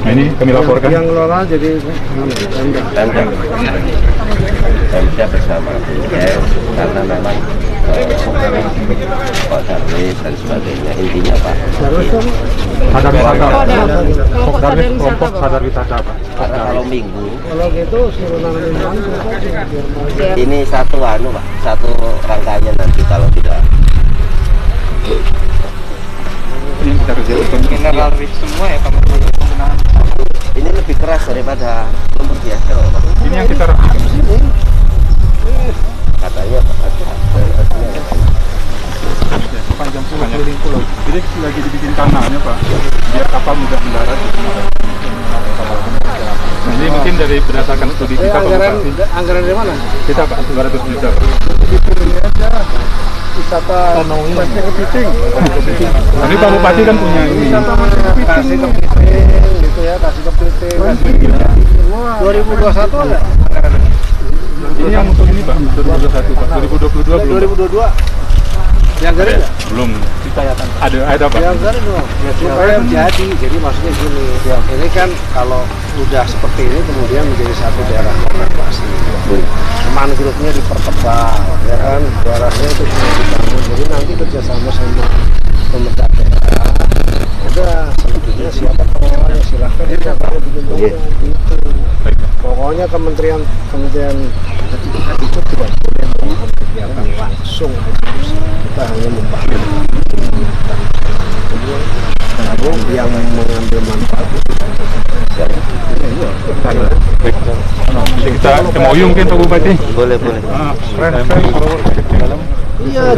Nah ini kami laporkan. Yang ngelola jadi Pemda bersama BPS karena memang Pak Darwis dan sebagainya, intinya Pak Sadar wisata. Kelompok sadar wisata Pak. karena kalau minggu kalau gitu suruh nanganin ini satu Pak, satu rangkaian nanti kalau tidak Ini yang kita kerjakan mineral rich semua ya teman-teman penggunaan. ini lebih keras daripada lumpur biasa Pak. Ini yang kita rapikan. Katanya Panjang pulanya. Jadi lagi dibikin kanalnya Pak, biar kapal mudah mendarat. Nah, ini mungkin dari berdasarkan studi kita Pak Bupati. anggaran dari mana? Kita Pak 200 juta. Ini aja wisata pasir kepiting. Tapi Pak Bupati kan punya ini. Wisata pasir kepiting gitu ya, kasih kepiting. 2021 ada? Ini yang untuk ini Pak, 2021 Pak, 2022 belum. 2022 yang garis nggak? Belum. Ada Pak. Yang garis dong. Supaya terjadi. Jadi maksudnya gini, ini kan kalau udah seperti ini kemudian menjadi satu daerah konservasi. Mangrove-nya dipertebal, ya kan? Daerahnya itu semua dibangun. Jadi nanti kerjasama sama pemerintah daerah. Udah selebihnya siapa pengelolanya silahkan dia kalau bikin bangunan gitu. Pokoknya kementerian itu tidak boleh melakukan kegiatan langsung eksekusi. Kita hanya membantu yang mengambil manfaat itu. Kita MOU mungkin Pak Bupati. boleh. Iya,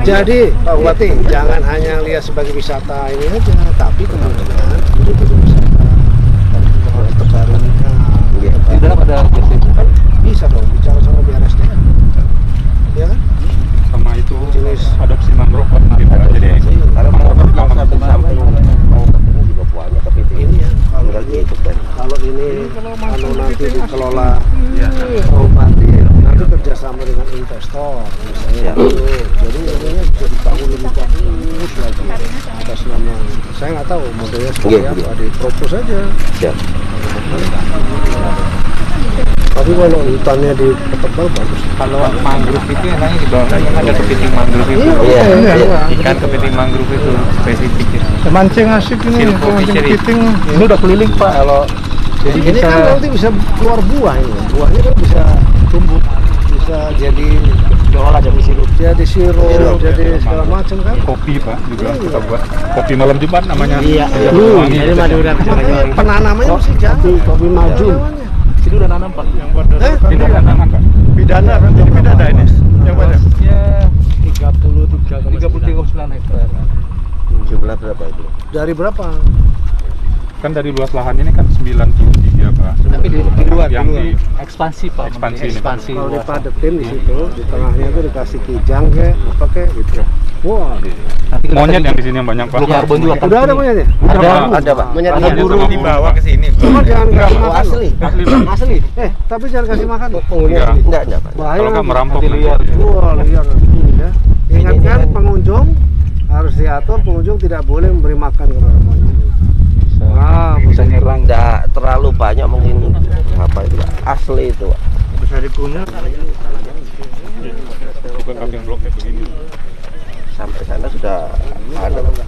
jadi Pak Bupati jangan hanya lihat sebagai wisata ini aja, tapi kemudian itu juga wisata harus terbarukan. Di dalam ada Bisa dong bicara sama BRSDM, ya kan? Sama itu Jenis adopsi mangrove Pak. Jadi Karena mau satu samping mau ketemu juga banyak kepiting. ini ya Tinggal dihitung kan. kalau ini nanti dikelola Bupati nanti kerjasama dengan investor misalnya gitu. Jadi ini bisa dibangun lebih bagus lagi atas nama saya nggak tahu modelnya seperti apa, dipropos aja. Siap. Tapi kalau hutannya ditebal bagus. kalau mangrove itu enaknya di bawah kan ada kepiting mangrove itu. Iya. Ikan kepiting mangrove itu spesifik ya. Mancing asik ini, Silvo mancing fishery. kepiting. Ini udah keliling Pak kalau jadi Ini bisa kan nanti bisa keluar buah ini. Buahnya kan bisa tumbuh, bisa jadi diolah jadi sirup. jadi sirup, jadi segala macam kan. kopi Pak juga kita buat. Kopi malam Jumat namanya. Iya. Wangi. Jadi Madura Makanya penanamannya mesti jangan. Kopi maju. Ini udah nanam Pak. Yang buat Tidak tanaman Pak. Pidana kan jadi pidana ini. Yang mana? ya 33,9 33,9 hektar. Jumlah berapa itu? Dari berapa? Kan dari luas lahan ini kan 93 Pak. Tapi di luar, yang di ekspansi Pak. Ekspansi ini, Pak. Ekspansi. Kalau luas. dipadetin di situ, di tengahnya itu dikasih kijang kayak apa kayak gitu. Wah, Nanti kita monyet yang di sini yang banyak Pak. Blue carbon juga kan. udah ada monyetnya? Ada Pak. Ada burung. dibawa ke sini. Cuma jangan kasih makan. Asli. Asli. Tapi jangan kasih makan. Enggak. Enggak Pak. Bahaya. Kalau nggak nanti. merampok Nanti nanti. liar. Wah, liar nanti ya. Ingatkan pengunjung harus diatur, pengunjung tidak boleh memberi makan kepada monyet. Bisa nyerang. Enggak terlalu banyak mungkin apa itu Pak. Asli itu Pak. Bisa dipunya. Bukan kambing blok kayak begini. Sampai sana sudah ada Pak.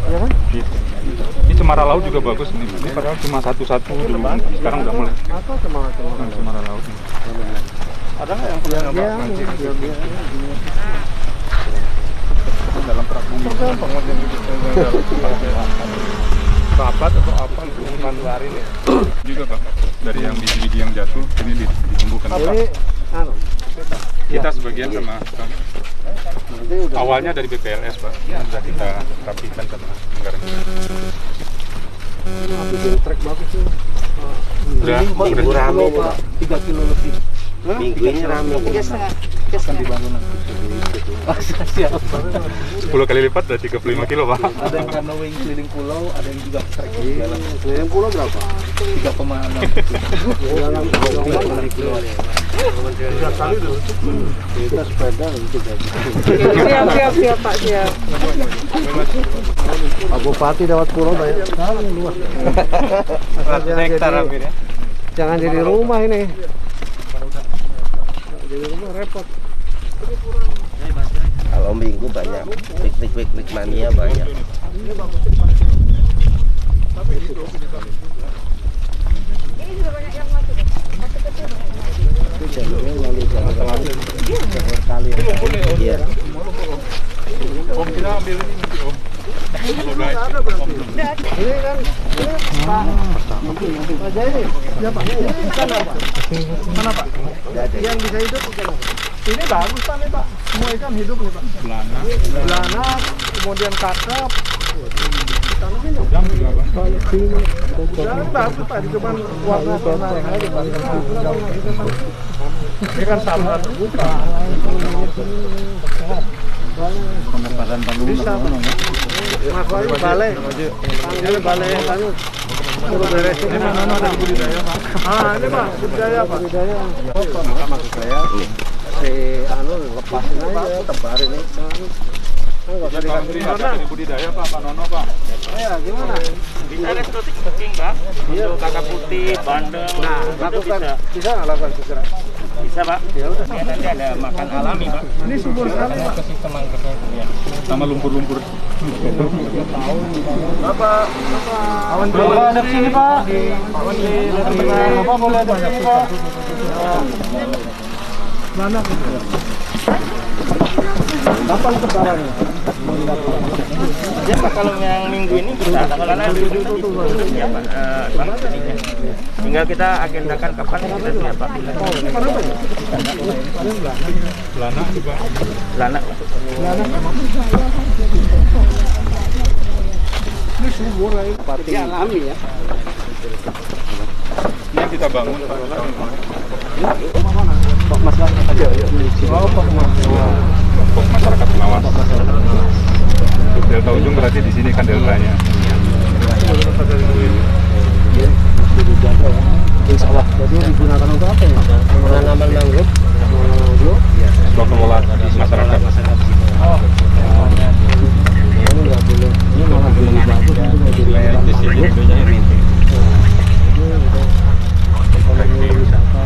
Ya kan? Ini cemara laut juga bagus nih. Ini padahal cuma satu-satu dulu. Sekarang udah mulai. Apa semangat? Cemara laut. Ada nggak yang punya Dalam peraturan rapat atau apa manfarin ya? juga Pak. Dari yang biji-biji yang jatuh ini ditumbuhkan Pak. Ini anu, Kita sebagian sama nanti udah awalnya dari BPLS Pak. Ini sudah kita rapikan sama anggaran. bikin trek bagus sih. Udah Minggu rame ini Pak. 3 kilo lebih. Minggu ini rame. 10 kali lipat dari 35 kilo Pak. Ada yang canoeing keliling pulau, ada yang juga trek Iya, keliling pulau berapa? 3,6 Dalam kilo. Tiga kali dulu. Kita sepeda itu jadi. Siap Pak, siap. Pak Bupati dapat pulau banyak sekali luas. Jangan jadi rumah ini. Jadi rumah repot. Kalau minggu banyak piknik mania banyak. Ini sudah banyak yang masuk. Masuk kecil. Itu jalurnya lalu jalan kali. Iya. Om kita ambil ini nanti Om. Kalau udah Ini kan ini Pak Jaya ini. Siapa? Ini ikan apa? Mana Pak? Yang bisa hidup ikan apa? Ini bagus Pak nih Pak. Semua ikan hidup nih Pak. belana. Belanak, kemudian kakap. Tanamin dong. Jam juga Pak. Jangan bagus Pak, cuma warna aja Pak. Ini kan sama buka. Bisa Pak. Mas Wahyu balai. Panggil balai anu. Suruh beresin. Ini mana ada di budidaya Pak? Ini Pak, budidaya Pak. Budidaya. Maksud saya si anu lepasin aja, tebarin ini. Enggak usah Pak dikasih Menteri warna. ada di budidaya Pak Nono Pak. Ya, gimana? Bisa eksotik cooking, Pak. Untuk kakak putih, bandeng, Nah, itu lakukan bisa. bisa nggak lakukan segera? Bisa, Pak. Ya udah. Ya, nanti ada makan alami, Pak. Ini subur sekali Pak. Ekosistem mangrovenya itu ya. Sama lumpur-lumpur. Bapak, Awan Bapak ada sini Pak. Bapak boleh ada sini Pak. Mana? Kapan kebarannya? Ya, Pak, kalau yang minggu ini bisa. Karena ya, Pak, banget jadinya. Tinggal kita agendakan kapan kita siap, Pak. Belana juga. Lanak, Pak. Ini subur ya. Alami ya. Ini yang kita bangun Pak. Pak Mas aja ya. Oh, Pak Mas. Pos masyarakat pengawas. Delta ujung berarti di sini kan deltanya. Insya Allah. Jadi digunakan untuk apa ya? Penanaman mangrove. Untuk kelola masyarakat. Oh. Ini nggak boleh. Ini malah belum bagus. Itu mau jadi Di sini dulunya rintik. ekonomi wisata.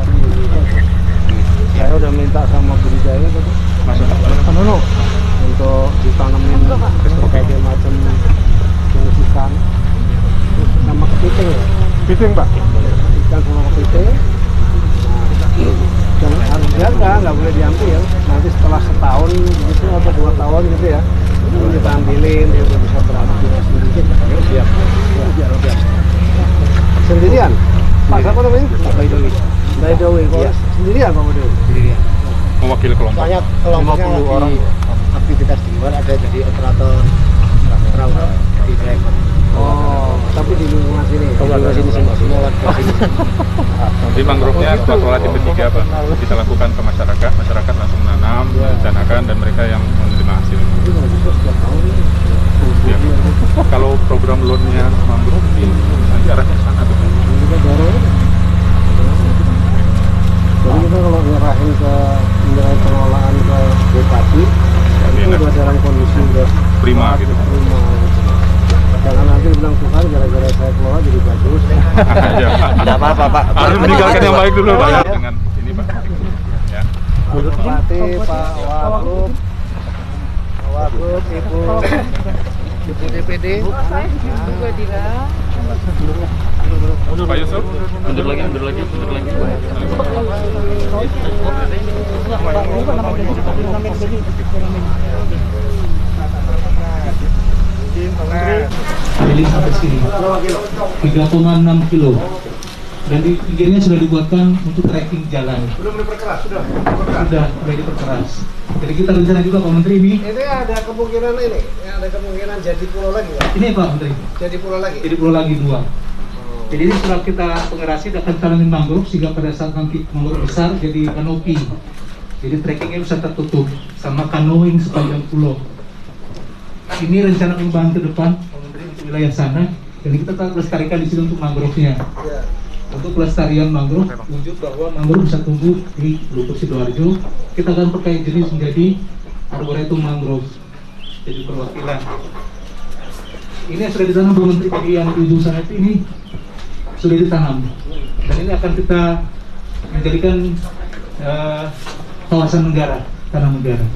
Saya udah minta sama budidaya tadi. Nono untuk ditanamin berbagai macam jenis ikan. Terus sama kepiting ya. Kepiting Pak. Ikan sama kepiting. Nah, jangan harus jaga, nggak boleh diambil. Nanti setelah setahun gitu atau 2 tahun gitu ya, itu kita ambilin, dia udah bisa beraktivitas sedikit. Siap. Sendirian? Pak siapa namanya? Pak Baidowi. Baidowi. Iya. Sendirian Pak Baidowi? Sendirian. Mewakili kelompok. Banyak kelompoknya 50 orang aktivitas di luar, ada jadi operator perahu di trek. Oh, tapi di lingkungan sini. Di lingkungan sini semua warga sini. Di mangrove-nya kita kelola tipe 3 Pak. Kita lakukan ke masyarakat, masyarakat langsung menanam, merencanakan dan mereka yang menerima hasil. Itu nggak bisa setiap tahun. Ya. Kalau program loan-nya mangrove nanti arahnya ke sana tuh. Juga dorong. Jadi kita kalau nyerahin ke pengelolaan ke Bupati, itu udah dalam kondisi udah Prima gitu. prima. Jangan nanti bilang Tuhan gara-gara saya kelola jadi bagus. Ya, Pak. Tidak apa-apa, Pak. Harus meninggalkan yang baik dulu Pak ya. Dengan ini Pak. Ya. Bupati, Pak Wagub, Ibu DPD. Juga Dila. Pak Yusuf. Mundur lagi. Keliling sampai sini 3,6 kilo dan di pinggirnya sudah dibuatkan untuk trekking jalan. Belum diperkeras, sudah diperkeras. Jadi kita rencana juga Pak Menteri ini ada kemungkinan ini, ada kemungkinan jadi pulau lagi Pak. Pak Menteri, Jadi pulau lagi. jadi pulau lagi 2. Jadi ini setelah kita pengerasi akan tanamin mangrove sehingga pada saat nanti mangrove besar jadi kanopi. Jadi trekkingnya bisa tertutup sama canoeing sepanjang pulau. Ini rencana perubahan ke depan Pak Menteri untuk wilayah sana. Jadi kita tetap lestarikan di sini untuk mangrove-nya. Ya. untuk pelestarian mangrove, wujud bahwa mangrove bisa tumbuh di Lumpur Sidoarjo, kita akan pakai jenis menjadi arboretum mangrove. Jadi perwakilan. Ini yang sudah ditanam Bu Menteri tadi yang di ujung sana ini sudah ditanam. Dan ini akan kita menjadikan kawasan negara, tanah negara.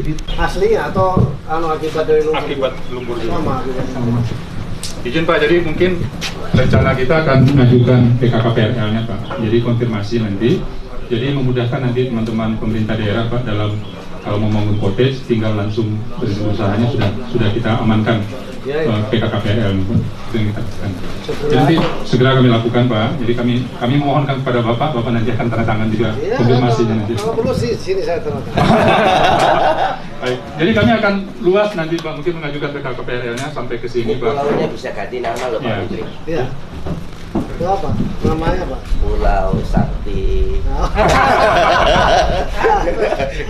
Jadi Aslinya atau akibat dari lumpur? Akibat lumpur juga. Sama. Izin Pak, jadi mungkin rencana kita akan mengajukan PKKPRL-nya Pak. Jadi konfirmasi nanti. Jadi memudahkan nanti teman-teman pemerintah daerah Pak dalam kalau mau membangun cottage tinggal langsung berhenti usahanya sudah kita amankan PKKPRL itu yang kita lakukan. Jadi segera kami lakukan Pak. Jadi kami mohonkan kepada Bapak nanti akan tanda tangan juga konfirmasinya nanti. Kalau perlu sini saya tanda tangan. Baik. Jadi kami akan luas nanti Pak mungkin mengajukan PKKPRL-nya sampai ke sini Pak. Pulaunya bisa ganti nama loh Pak Ya. Menteri. Iya. Itu apa? Namanya Pak? Pulau Sakti.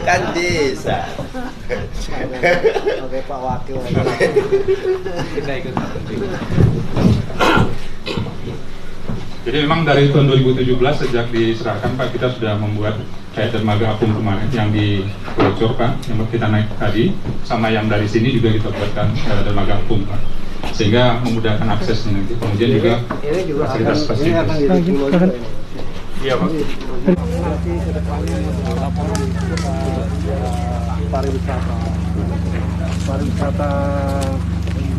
Kan bisa. Oke Pak Wakil. Kita ikut. Jadi memang dari tahun 2017 sejak diserahkan Pak kita sudah membuat kayak dermaga apung kemarin yang di Bocor Pak yang kita naik tadi sama yang dari sini juga kita buatkan dermaga apung Pak sehingga memudahkan aksesnya nanti kemudian juga Ini juga akan fasilitas-fasilitas. jadi pulau juga ini. Iya Pak. Nanti ke depannya ada laporan pariwisata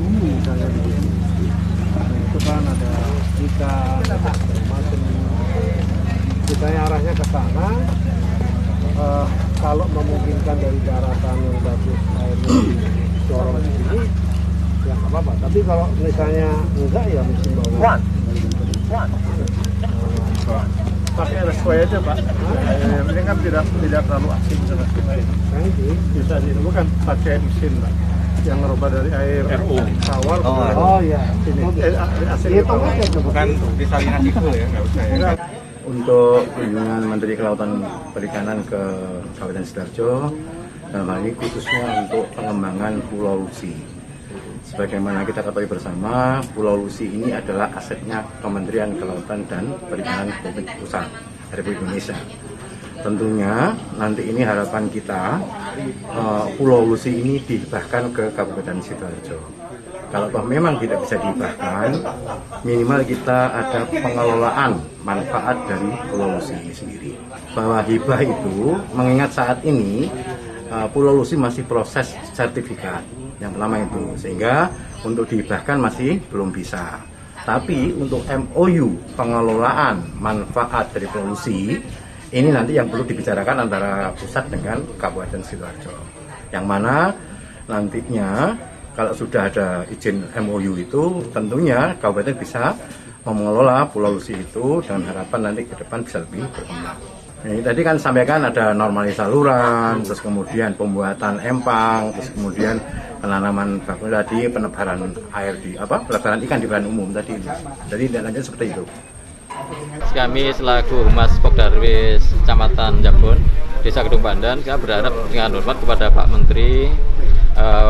bumi misalnya di sini. Nah, itu kan ada ikan, macam kita arahnya ke sana. Kalau memungkinkan dari daratan yang bagus airnya dorong di sini, ya nggak apa-apa. Tapi kalau misalnya enggak ya mesti bawa. Pakai RSW aja Pak. Ini kan tidak terlalu asing sama sekali. Bisa bukan pakai mesin Pak yang ngerubah dari air RO. tawar Oh iya. sini. Asing Itu aja tuh. Bukan disalinasi full ya, nggak usah ya. Untuk kunjungan Menteri Kelautan Perikanan ke Kabupaten Sidoarjo dalam hal ini khususnya untuk pengembangan Pulau Lusi. Sebagaimana kita ketahui bersama, Pulau Lusi ini adalah asetnya Kementerian Kelautan dan Perikanan Republik Pusat Republik Indonesia. Tentunya nanti ini harapan kita Pulau Lusi ini dihibahkan ke Kabupaten Sidoarjo. Kalau toh memang tidak bisa dihibahkan, minimal kita ada pengelolaan manfaat dari Pulau Lusi ini sendiri. Bahwa hibah itu, mengingat saat ini Pulau Lusi masih proses sertifikat, yang pertama itu, sehingga untuk dihibahkan masih belum bisa. Tapi untuk MOU pengelolaan manfaat dari Pulau Lusi, ini nanti yang perlu dibicarakan antara pusat dengan Kabupaten Sidoarjo. Yang mana nantinya kalau sudah ada izin MOU itu, tentunya Kabupaten bisa mengelola Pulau Lusi itu dengan harapan nanti ke depan bisa lebih berkembang. Ini tadi kan sampaikan ada normalisasi saluran, terus kemudian pembuatan empang, terus kemudian penanaman bakau tadi, penebaran air di pelebaran ikan di perairan umum tadi. Jadi lanjut seperti itu. Kami selaku Humas Pokdarwis Kecamatan Jabon, Desa Kedung Pandan, saya berharap dengan hormat kepada Pak Menteri,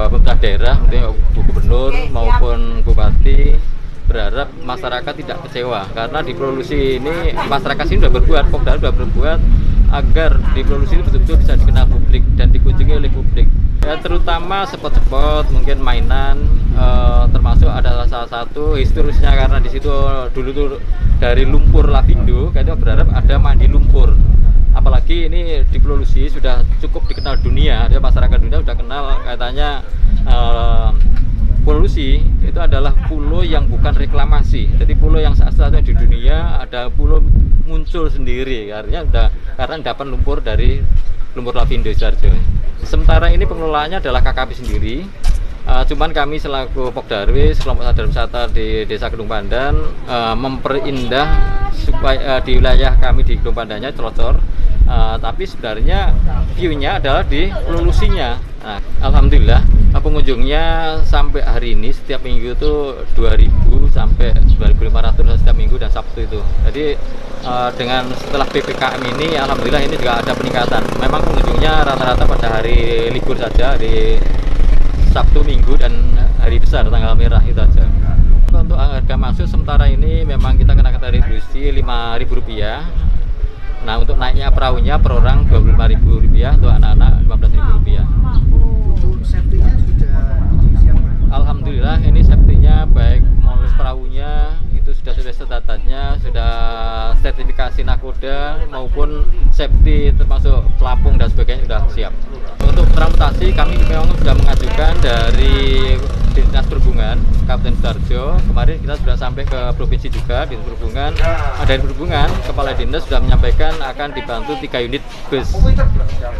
pemerintah daerah, Bu Gubernur maupun Bupati, berharap masyarakat tidak kecewa karena di Pulau Lusi ini masyarakat sini sudah berbuat, Pokdarwis sudah berbuat agar di Pulau Lusi ini betul-betul bisa dikenal publik dan dikunjungi oleh publik. Ya, terutama spot-spot mungkin mainan, termasuk ada salah satu historisnya karena di situ dulu tuh dari lumpur Lapindo, kita berharap ada mandi lumpur. Apalagi ini di Pulau Lusi sudah cukup dikenal dunia, ada masyarakat dunia sudah kenal katanya Pulau Lusi itu adalah pulau yang bukan reklamasi. Jadi pulau yang satu-satunya di dunia ada pulau muncul sendiri karena dapat lumpur dari lumpur Lapindo Sidoarjo. Sementara ini pengelolaannya adalah KKP sendiri. Cuman kami selaku Pokdarwis kelompok sadar wisata di Desa Kedung Pandan memperindah supaya di wilayah kami di Kedung Pandannya Celocor, tapi sebenarnya view-nya adalah di Pulau Lusinya. Nah, alhamdulillah pengunjungnya sampai hari ini setiap minggu itu 2.000 sampai 2.500 setiap minggu dan Sabtu itu. Jadi dengan setelah PPKM ini alhamdulillah ini juga ada peningkatan. Memang pengunjungnya rata-rata pada hari libur saja, di Sabtu, Minggu dan hari besar tanggal merah itu saja. Untuk harga masuk sementara ini memang kita kenakan retribusi Rp5.000. Nah, untuk naiknya perahunya per orang Rp25.000, untuk anak-anak Rp15.000. Untuk safety-nya sudah disiapkan? Alhamdulillah ini safety-nya baik modus perahunya itu sudah standarnya, sudah sertifikasi nakoda maupun safety termasuk pelampung dan sebagainya sudah siap. Untuk transportasi kami memang sudah mengajukan dari Dinas Perhubungan Kabupaten Sidoarjo. Kemarin kita sudah sampai ke provinsi juga, Dinas Perhubungan. Dari Perhubungan Kepala Dinas sudah menyampaikan akan dibantu 3 unit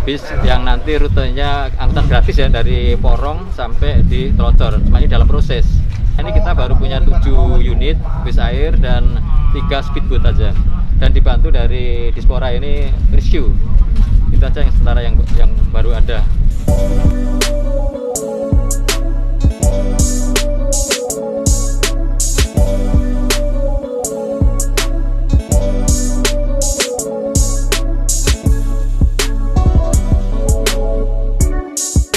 bis yang nanti rutenya angkutan gratis ya dari Porong sampai di Trocor. Cuma ini dalam proses. Ini kita baru punya 7 unit bis air dan 3 speedboat aja. Dan dibantu dari Dispora ini Rescue. Itu aja yang sementara yang baru ada.